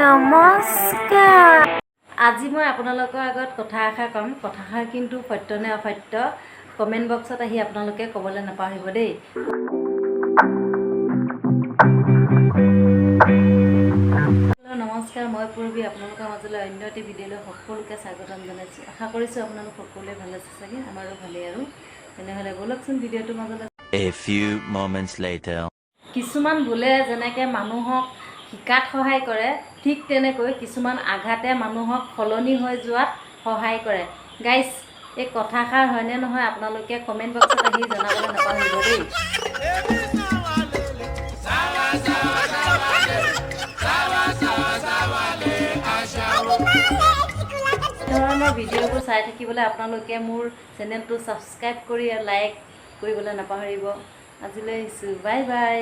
নমস্কাৰ। আজি মই আপোনালোকৰ আগত কথা এষাৰ ক'ম। কথাষাৰ কিন্তু সত্য নে অসত্য কমেণ্ট বক্সত আহি আপোনালোকে ক'বলৈ নাপাহৰিব দেই। নমস্কাৰ, মই পূৰ্বী আপোনালোকৰ মাজলৈ অন্য এটি ভিডিঅ'লৈ সকলোকে স্বাগতম জনাইছোঁ। আশা কৰিছোঁ আপোনালোক সকলোৱে ভাল আছে চাগে, আমাৰো ভালেই। আৰু তেনেহ'লে ব'লকচোন ভিডিঅ'টোৰ মাজলৈ। A few moments later. কিছুমান ভুলে যেনেকৈ মানুহক শিকাত সহায় কৰে, ঠিক তেনেকৈ কিছুমান আঘাতে মানুহক সলনি হৈ যোৱাত সহায় কৰে। গাইজ, এই কথাষাৰ হয়নে নহয় আপোনালোকে কমেণ্ট বক্সত আহি জনাবলৈ নাপাহৰিব দেই। ধৰণৰ ভিডিঅ'বোৰ চাই থাকিবলৈ আপোনালোকে মোৰ চেনেলটো ছাবস্ক্ৰাইব কৰি লাইক কৰিবলৈ নাপাহৰিব। আজিলৈ আহিছোঁ, বাই বাই।